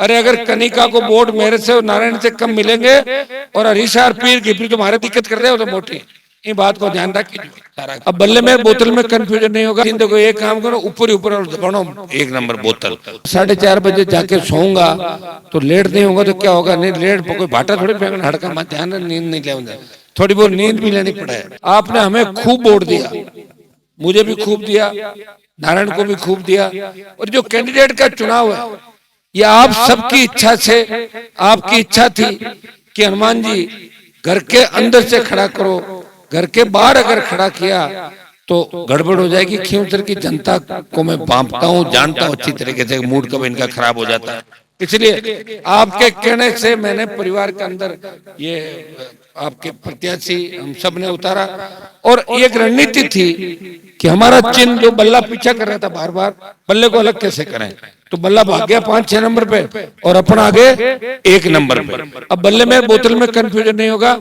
अरे अगर कनिका को वोट मेरे से और नारायण से कम मिलेंगे और हरीशा और पीर की फिर तुम्हारे दिक्कत कर रहे हो तो मोटी, ये बात को ध्यान रखिए। अब बल्ले में बोतल में कंफ्यूजन नहीं होगा। देखो एक काम करो, ऊपर ही ऊपर बनो 1 नंबर बोतल। 4:30 जाके सोऊंगा तो लेट नहीं होगा तो क्या होगा? नहीं लेट कोई भाटा थोड़ी फेंकना, हड़का मत ध्यान, नींद नहीं लेना, थोड़ी बहुत नींद भी लेनी पड़े। आपने हमें खूब वोट दिया, मुझे भी खूब दिया, नारायण को भी खूब दिया। और जो कैंडिडेट का चुनाव है ये आप सबकी इच्छा से, आपकी इच्छा थी कि हनुमान जी घर के अंदर से खड़ा करो, घर के बाहर अगर खड़ा किया तो गड़बड़ हो जाएगी। खींवसर की जनता को मैं भांपता हूँ, जानता हूँ अच्छी तरीके से, मूड कब इनका खराब हो जाता है। इसलिए आपके कहने से मैंने परिवार के अंदर ये आपके प्रत्याशी हम सब ने उतारा। और एक रणनीति थी कि हमारा चिन्ह जो बल्ला पीछा कर रहा था बार बार, बल्ले को अलग कैसे करें, तो बल्ला भाग गया 5-6 नंबर पे और अपन आगे 1 नंबर पे। अब बल्ले में बोतल में कंफ्यूजन नहीं होगा।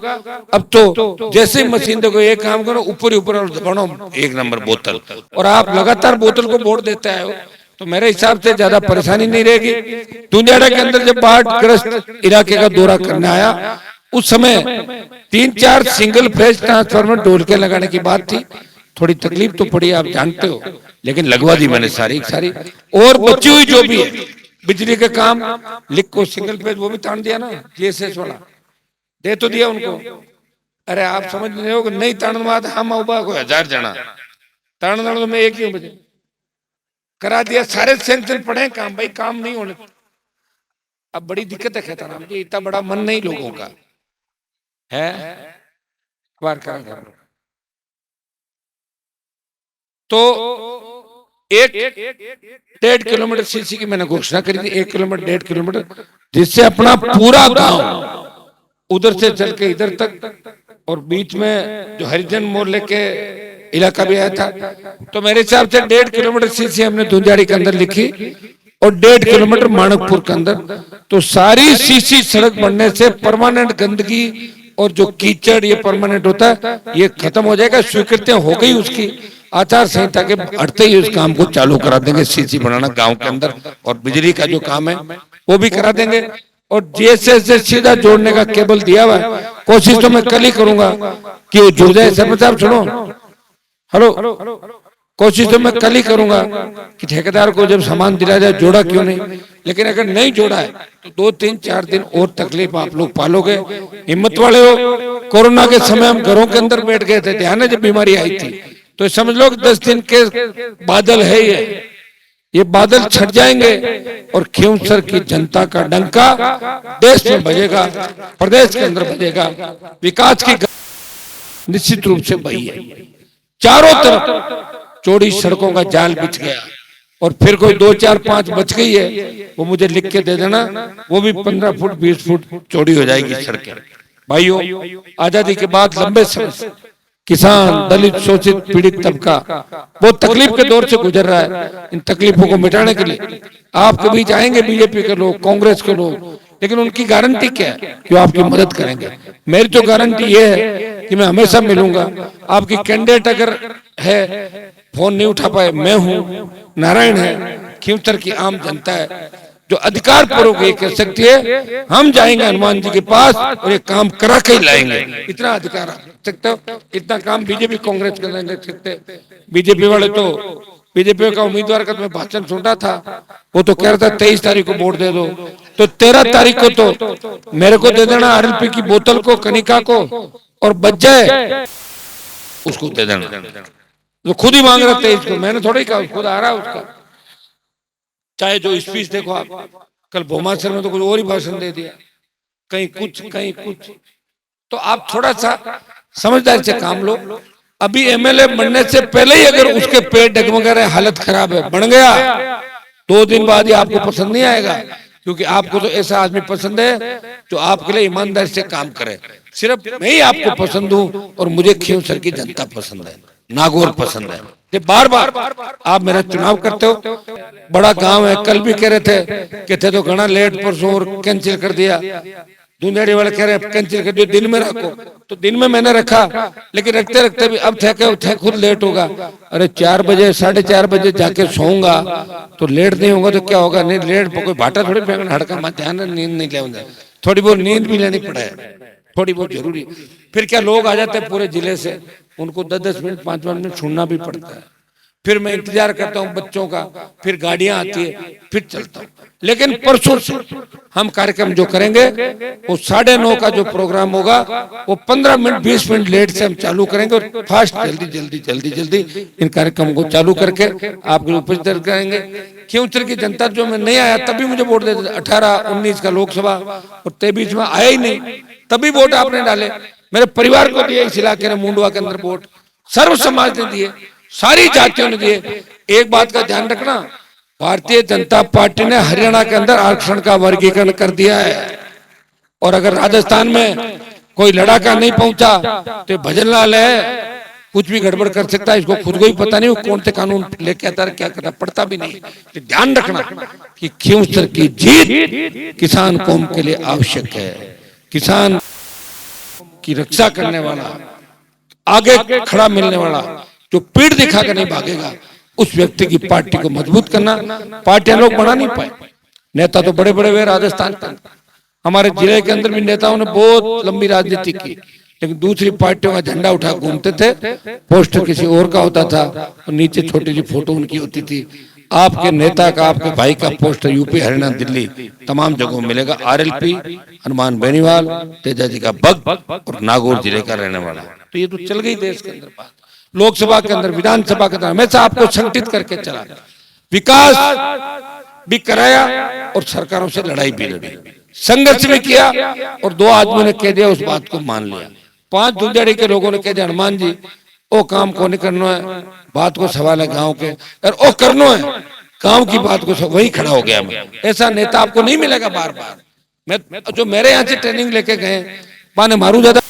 अब तो जैसे ही मशीन देखो, एक काम करो, ऊपर ही ऊपर बनो 1 नंबर बोतल, और आप लगातार बोतल को वोट देते आए हो तो मेरे हिसाब से ज्यादा परेशानी नहीं रहेगी। दुनियाड़ा के अंदर जब बाढ़ ग्रस्त इलाके का दौरा करने आया उस समय 3-4 सिंगल फेज ट्रांसफार्मर डोल के लगाने की बात थी। थोड़ी तकलीफ तो पड़ी, आप जानते हो, लेकिन लगवा दी मैंने सारी सारी। और बची हुई जो भी है बिजली के काम लिख को सिंगल फेज वो भी तान दिया ना, जीएसएस वाला दे तो दिया उनको। अरे आप समझ रहे हो कि नहीं तान बात, हम उबा को 1000 जना तान तो मैं एक ही बजे करा दिया, सारे सेंक्शन पड़े काम, भाई काम नहीं होने। अब बड़ी दिक्कत है खेताराम जी, इतना बड़ा मन नहीं लोगों का है। तो 1.5 किलोमीटर सीसी की मैंने घोषणा करी थी, 1 किलोमीटर 1.5 किलोमीटर, जिससे अपना पूरा गांव उधर से चल के इधर तक, और बीच में जो हरिजन मोहल्ले के इलाका भी आया था। तो मेरे हिसाब से 1.5 किलोमीटर सीसी हमने धुंजाड़ी के अंदर लिखी और 1.5 किलोमीटर माणकपुर के अंदर। तो सारी सीसी सड़क बनने से परमानेंट गंदगी और जो कीचड़ ये परमानेंट होता है ये खत्म हो जाएगा। स्वीकृतियां हो गई उसकी, आचार संहिता के हटते ही उस काम को चालू करा देंगे, सीसी बनाना गांव के अंदर, और बिजली का जो काम है वो भी करा देंगे। और जीएसएस से सीधा जोड़ने का केबल दिया हुआ है, कोशिश तो मैं कल ही करूंगा कि वो जुड़ जाए। सरपंच साहब सुनो, हेलो, कोशिश तो मैं कल ही करूंगा कि ठेकेदार को जब सामान दिला जाए जोड़ा क्यों नहीं, लेकिन अगर नहीं जोड़ा है तो 2-3-4 दिन और तकलीफ आप लोग पालोगे। हिम्मत वाले हो, कोरोना के समय हम घरों के अंदर बैठ गए थे, ध्यान है जब बीमारी आई थी, तो समझ लो 10 दिन के बादल है ये बादल छट जाएंगे और खींवसर की जनता का डंका देश में बजेगा, प्रदेश के अंदर बजेगा। विकास की निश्चित रूप से बही है, चारों तरफ चौड़ी सड़कों का जाल बिछ गया, और फिर कोई 2-4-5 बच गई है वो मुझे लिख के दे देना, वो भी 15 फुट 20 फुट चौड़ी हो जाएगी सड़कें। भाइयों, आजादी के बाद लंबे समय से किसान, दलित, शोषित, पीड़ित तबका बहुत तकलीफ के दौर से गुजर रहा है। इन तकलीफों को मिटाने के लिए आपके बीच आएंगे बीजेपी के लोग, कांग्रेस के लोग, लेकिन उनकी गारंटी क्या है कि वो आपकी मदद करेंगे? मेरी तो गारंटी ये है कि मैं हमेशा मिलूंगा। आपकी कैंडिडेट अगर है, फोन नहीं उठा पाए, मैं हूँ, नारायण है, खींवसर की आम जनता है जो अधिकार पूर्वक ये कह सकती है हम जाएंगे हनुमान जी के पास और ये काम करा के ही लाएंगे। इतना अधिकार सकते हो, इतना काम बीजेपी कांग्रेस के नहीं सकते। बीजेपी वाले तो, बीजेपी का उम्मीदवार का मैं भाषण सुन रहा था, वो तो कह रहा था 23 तारीख को वोट दे दो, तो 13 तारीख को तो मेरे को दे देना आरएलपी की बोतल को, कनिका को, और बच जाए उसको दे देना। तो खुद ही मांग रहा 23 को, मैंने थोड़ा ही कहा, खुद आ रहा है उसका। चाहे जो स्पीच देखो आप, कल भोमासर में तो कुछ और ही भाषण दे दिया, कहीं कुछ कहीं कुछ। तो आप थोड़ा सा समझदारी से काम लो। अभी एमएलए बनने से पहले ही अगर उसके पेट डगमगा रहे, हालत खराब है, बन गया, 2 दिन बाद ही आपको पसंद नहीं आएगा, क्योंकि आपको तो ऐसा आदमी पसंद है जो आपके लिए ईमानदारी से काम करे। सिर्फ मैं ही आपको पसंद हूँ और मुझे खींवसर की जनता पसंद है, नागौर पसंद है। ये बार बार आप मेरा चुनाव करते हो, बड़ा गांव है, कल भी कह रहे थे कि थे तो घना लेट परसों और कैंसिल कर दिया। दुंदेड़ी वाले कह रहे हैं कैंसिल कर दो, दिन में रखो, तो दिन में मैंने रखा, लेकिन रखते रखते भी अब थे खुद लेट होगा। अरे 4 बजे 4:30 बजे जाके सोऊंगा तो लेट नहीं होगा तो क्या होगा? नहीं लेट कोई भाटा थोड़ी फेंकना, हड़का मत ध्यान, नींद नहीं ले, थोड़ी बहुत नींद भी लेनी पड़े, थोड़ी बहुत जरूरी। फिर क्या लोग आ जाते हैं पूरे जिले से, उनको 10-10 मिनट 5-5 मिनट सुनना भी पड़ता है। फिर मैं इंतजार करता हूँ बच्चों का, फिर गाड़ियां आती है, फिर चलता हूँ। लेकिन परसों से हम कार्यक्रम जो करेंगे वो 9:30 का जो प्रोग्राम होगा वो 15 मिनट 20 मिनट लेट से हम चालू करेंगे और फास्ट जल्दी जल्दी जल्दी जल्दी इन कार्यक्रम को चालू करके आपको उपस्थित करेंगे। खींवसर की जनता जो मैं नहीं आया तभी मुझे वोट देते थे, 18-19 का लोकसभा और 23 में आया ही नहीं, तभी वोट आपने डाले। मेरे परिवार को दिए इस इलाके ने, मुंडवा के अंदर वोट सर्व समाज ने दिए, सारी जातियों ने दिए। एक बात का ध्यान रखना, भारतीय जनता पार्टी ने हरियाणा के अंदर आरक्षण का वर्गीकरण कर दिया है, और अगर राजस्थान में कोई लड़ाका नहीं पहुंचा तो भजनलाल है, कुछ भी गड़बड़ कर सकता है, इसको खुद को ही पता नहीं कौन से कानून लेके आता है, क्या करता पड़ता भी नहीं। तो ध्यान रखना कि खींवसर की जीत किसान कौम के लिए आवश्यक है। किसान की रक्षा करने वाला, आगे खड़ा मिलने वाला, जो पीठ दिखा कर नहीं भागेगा, उस व्यक्ति की पार्टी को मजबूत करना। पार्टियां लोग बना नहीं पाए, नेता तो बड़े बड़े हुए राजस्थान के, हमारे जिले के अंदर भी नेताओं ने बहुत लंबी राजनीति की, लेकिन दूसरी पार्टियों का झंडा उठा घूमते थे, पोस्टर किसी और का होता था और नीचे छोटी सी फोटो उनकी होती थी। आपके नेता का, आपके भाई का पोस्टर यूपी, हरियाणा, दिल्ली तमाम जगहों मिलेगा। आरएलपी हनुमान बेनीवाल, तेजा जी का बग और नागौर जिले का रहने वाला। तो ये तो चल गई देश के अंदर बात, लोकसभा के अंदर, विधानसभा के अंदर हमेशा आपको संगठित करके चला, विकास भी कराया और सरकारों से लड़ाई भी लड़ी, संघर्ष भी किया, और 2 आदमियों ने कह दिया उस बात को मान लिया। 5 दुंदेड़ी के लोगों ने कह दिया हनुमान जी ओ काम को नहीं करना है, बात को सवाल है गांव के, और ओ करना है गांव की बात को, सब वही खड़ा हो गया। मैं ऐसा नेता आपको नहीं मिलेगा बार बार। मैं जो मेरे यहाँ से ट्रेनिंग लेके गए माने मारू ज्यादा,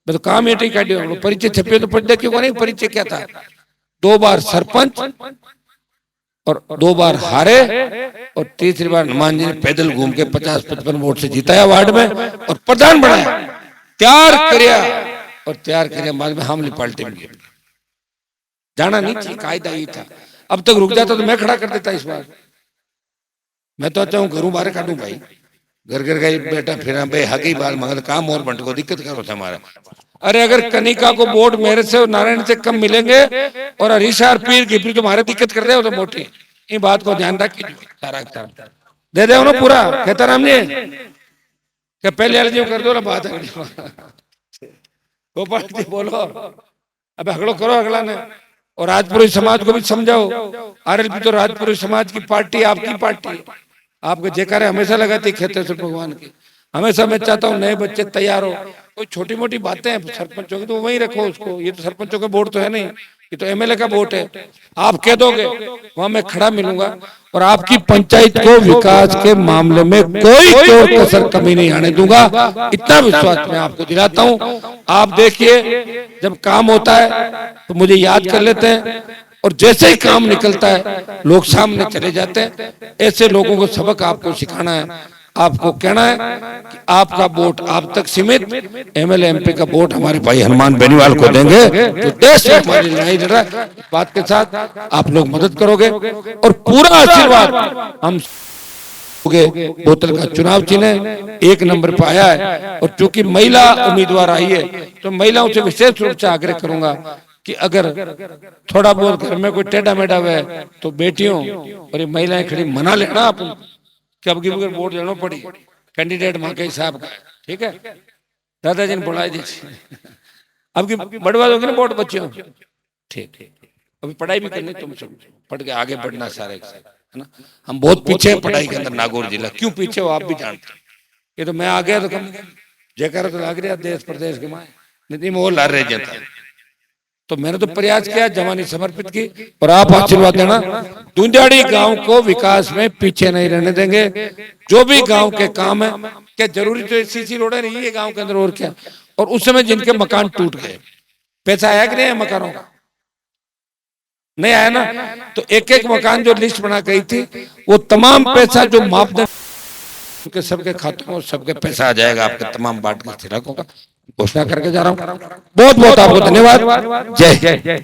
मैं तो काम एटी काटी, परिचय छपे तो पढ़ दे, क्यों नहीं परिचय क्या था। 2 बार सरपंच और 2 बार हारे, और तीसरी बार हनुमान जी ने पैदल घूम के 50-55 वोट से जिताया वार्ड में और प्रधान बनाया, तैयार किया, और तैयार किया बाद में हमली पार्टी में जाना नहीं चाहिए, कायदा ही था। अब तक रुक जाता तो मैं खड़ा कर देता इस बार। मैं तो चाहूँ घरों बाहर काटू भाई, घर घर गई बेटा फिर बे हकी बाल मगर काम और बंट को दिक्कत करो हमारा। अरे अगर कनिका को वोट मेरे से और नारायण से कम मिलेंगे और हरीशार पीर की फिर तुम्हारे दिक्कत कर दे तो मोटी, ये बात को ध्यान रखिए। सारा दे दे ना पूरा, कहता राम जी क्या पहले वाले जी कर दो ना बात। गोपाल जी बोलो, अब हगड़ो करो अगला ने, और राजपुरी समाज को भी समझाओ। आरएलपी तो राजपुरी समाज की पार्टी, आपकी पार्टी, आपके जयकारे हमेशा लगाती खेतेश्वर भगवान की। हमेशा मैं चाहता हूँ नए बच्चे तैयार हो। कोई छोटी मोटी बातें हैं सरपंचों की तो वहीं रखो उसको, ये तो सरपंचों का वोट तो है नहीं, ये तो एमएलए का वोट है। आप कह दोगे वहां मैं खड़ा मिलूंगा और आपकी पंचायत को विकास के मामले में कोई चोर कसर कमी नहीं आने दूंगा, इतना विश्वास मैं आपको दिलाता हूँ। आप देखिए जब काम होता है तो मुझे याद कर लेते हैं, और जैसे ही काम निकलता है लोग सामने चले जाते हैं। ऐसे लोगों को सबक आपको सिखाना है, आपको कहना है कि आपका वोट आप तक सीमित, एमएलए एमपी का वोट हमारे भाई हनुमान बेनीवाल को देंगे तो देश में हमारी लड़ाई लड़ रहा है। बात के साथ आप लोग मदद करोगे और पूरा आशीर्वाद हम बोतल का चुनाव चिन्ह 1 नंबर पर आया है। और चूंकि महिला उम्मीदवार आई है तो महिलाओं से विशेष रूप से आग्रह करूंगा कि अगर थोड़ा बहुत घर में कोई टेढ़ा मेढ़ा है तो बेटियों और ये महिलाएं खड़ी मना लेना आप, कि अब की वोट देना पड़ी, कैंडिडेट वहां के हिसाब का, ठीक है। दादाजी ने बुलाए दीजिए, अब की बढ़वा दोगे ना वोट बच्चों, ठीक। अभी पढ़ाई भी करनी, तुम सब पढ़ के आगे बढ़ना सारे है ना। हम बहुत पीछे हैं पढ़ाई के अंदर, नागौर जिला क्यों पीछे हो आप भी जानते। ये तो मैं आ गया तो कम जयकार तो लग रहा देश प्रदेश के माए, नहीं वो ला रहे जाता। तो मैंने तो प्रयास किया, जवानी समर्पित की, और आप आशीर्वाद देना। दुंदेड़ी गांव को विकास में पीछे नहीं रहने देंगे। जो भी गांव के काम है, क्या जरूरी तो सीसी रोड है नहीं है गांव के अंदर, और क्या। और उस समय जिनके मकान टूट गए, पैसा आया कि नहीं मकानों का, नहीं आया ना। तो एक एक मकान जो लिस्ट बना गई थी वो तमाम पैसा जो मापदंड उनके सबके खातों में सबके पैसा आ जाएगा, आपके तमाम वार्ड के स्थिराकों का घोषणा करके जा रहा हूँ। बहुत बहुत आपको धन्यवाद। जय